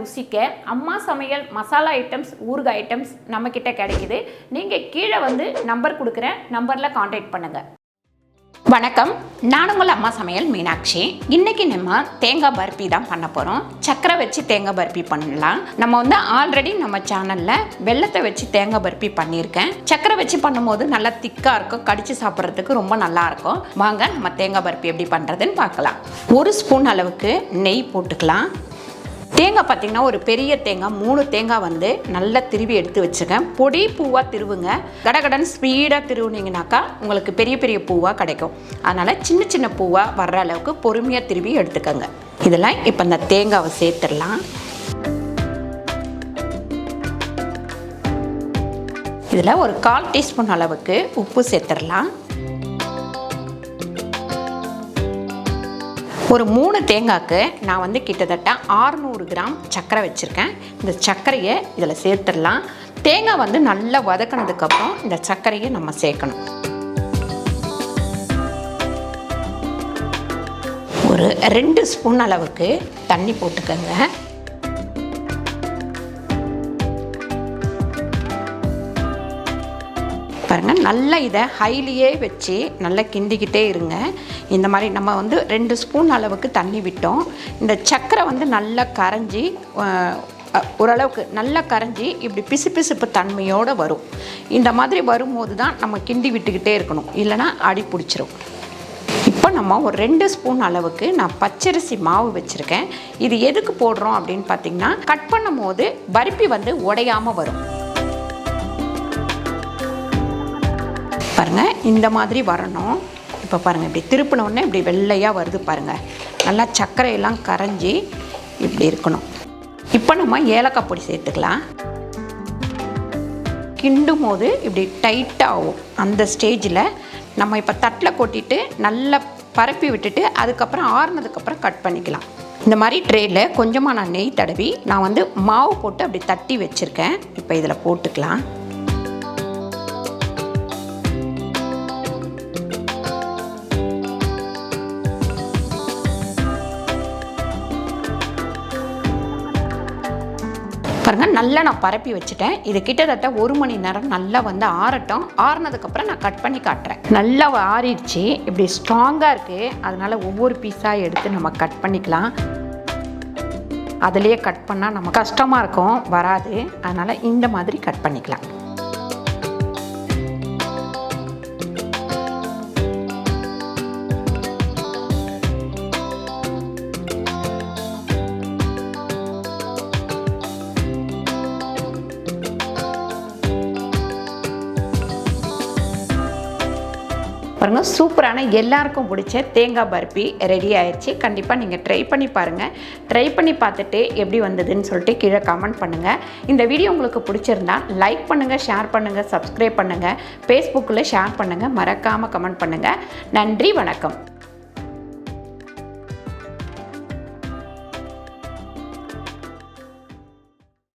ருசிக்க அம்மா சமையல் மசாலா ஐட்டம்ஸ் ஊறுகாய் ஐட்டம்ஸ் நம்மக்கிட்ட கிடைக்குது. நீங்கள் கீழே வந்து நம்பர் கொடுக்குறேன், நம்பரில் காண்டாக்ட் பண்ணுங்கள். வணக்கம், நான் உங்கள் அம்மா சமையல் மீனாட்சி. இன்றைக்கி நம்ம தேங்காய் பர்பி தான் பண்ண போகிறோம். சக்கரை வச்சு தேங்காய் பர்பி பண்ணலாம். நம்ம வந்து ஆல்ரெடி நம்ம சேனலில் வெல்லத்தை வச்சு தேங்காய் பர்பி பண்ணியிருக்கேன். சக்கரை வச்சு பண்ணும்போது நல்லா திக்காக இருக்கும், கடித்து சாப்பிட்றதுக்கு ரொம்ப நல்லாயிருக்கும். வாங்க நம்ம தேங்காய் பர்பி எப்படி பண்ணுறதுன்னு பார்க்கலாம். 1 ஸ்பூன் அளவுக்கு நெய் போட்டுக்கலாம். தேங்காய் பார்த்திங்கன்னா ஒரு பெரிய தேங்காய் 3 தேங்காய் வந்து நல்லா திருவி எடுத்து வச்சுருக்கேன். பொடி பூவாக திருவுங்க. கடகடன்னு ஸ்பீடாக திருவுனீங்கனாக்கா உங்களுக்கு பெரிய பெரிய பூவாக கிடைக்கும். அதனால் சின்ன சின்ன பூவாக வர்ற அளவுக்கு பொறுமையாக திருவி எடுத்துக்கோங்க. இதெல்லாம் இப்போ இந்த தேங்காவை சேர்த்துடலாம். இதில் ஒரு 1/4 டீஸ்பூன் அளவுக்கு உப்பு சேர்த்துடலாம். ஒரு 3 தேங்காய்க்கு நான் வந்து கிட்டத்தட்ட 600 கிராம் சர்க்கரை வச்சுருக்கேன். இந்த சர்க்கரையை இதில் சேர்த்துடலாம். தேங்காய் வந்து நல்லா வதக்கினதுக்கப்புறம் இந்த சர்க்கரையை நம்ம சேர்க்கணும். ஒரு 2 ஸ்பூன் அளவுக்கு தண்ணி போட்டுக்கோங்க. பாருங்கள், நல்லா இதை ஹைலியே வச்சு நல்லா கிண்டிக்கிட்டே இருங்க. இந்த மாதிரி நம்ம வந்து 2 ஸ்பூன் அளவுக்கு தண்ணி விட்டோம். இந்த சர்க்கரை வந்து நல்லா கரைஞ்சி ஓரளவுக்கு நல்லா கரைஞ்சி இப்படி பிசுபிசுப்பு தன்மையோடு வரும். இந்த மாதிரி வரும்போது தான் நம்ம கிண்டி விட்டுக்கிட்டே இருக்கணும், இல்லைனா அடி பிடிச்சிரும். இப்போ நம்ம ஒரு 2 ஸ்பூன் அளவுக்கு நான் பச்சரிசி மாவு வச்சுருக்கேன். இது எதுக்கு போடுறோம் அப்படின்னு பார்த்திங்கன்னா, கட் பண்ணும் போது பர்பி வந்து உடையாமல் வரும். பாருங்கள், இந்த மாதிரி வரணும். இப்போ பாருங்கள், இப்படி திருப்பினோடனே இப்படி வெள்ளையாக வருது பாருங்கள். நல்லா சர்க்கரையெல்லாம் கரைஞ்சி இப்படி இருக்கணும். இப்போ நம்ம ஏலக்காய் பொடி சேர்த்துக்கலாம். கிண்டும் போது இப்படி டைட்டாகும். அந்த ஸ்டேஜில் நம்ம இப்போ தட்டில் கொட்டிட்டு நல்லா பரப்பி விட்டுட்டு அதுக்கப்புறம் ஆறுனதுக்கப்புறம் கட் பண்ணிக்கலாம். இந்த மாதிரி ட்ரேயில் கொஞ்சமாக நான் நெய் தடவி நான் வந்து மாவு போட்டு அப்படி தட்டி வச்சுருக்கேன். இப்போ இதில் போட்டுக்கலாம். பாருங்கள், நல்லா நான் பரப்பி வச்சுட்டேன். இது கிட்டத்தட்ட 1 மணி நேரம் நல்லா வந்து ஆறட்டும். ஆறுனதுக்கப்புறம் நான் கட் பண்ணி காட்டுறேன். நல்லா ஆறிடுச்சு. இப்படி ஸ்ட்ராங்காக இருக்குது. அதனால் ஒவ்வொரு பீஸாக எடுத்து நம்ம கட் பண்ணிக்கலாம். அதிலேயே கட் பண்ணால் நம்ம கஷ்டமாக இருக்கும், வராது. அதனால் இந்த மாதிரி கட் பண்ணிக்கலாம். பாருங்கள், சூப்பரான எல்லாருக்கும் பிடிச்ச தேங்காய் பர்பி ரெடி ஆயிடுச்சு. கண்டிப்பாக நீங்கள் ட்ரை பண்ணி பாருங்கள். ட்ரை பண்ணி பார்த்துட்டு எப்படி வந்ததுன்னு சொல்லிட்டு கீழே கமெண்ட் பண்ணுங்கள். இந்த வீடியோ உங்களுக்கு பிடிச்சிருந்தா லைக் பண்ணுங்கள், ஷேர் பண்ணுங்கள், சப்ஸ்கிரைப் பண்ணுங்கள், ஃபேஸ்புக்கில் ஷேர் பண்ணுங்கள், மறக்காமல் கமெண்ட் பண்ணுங்கள். நன்றி, வணக்கம்.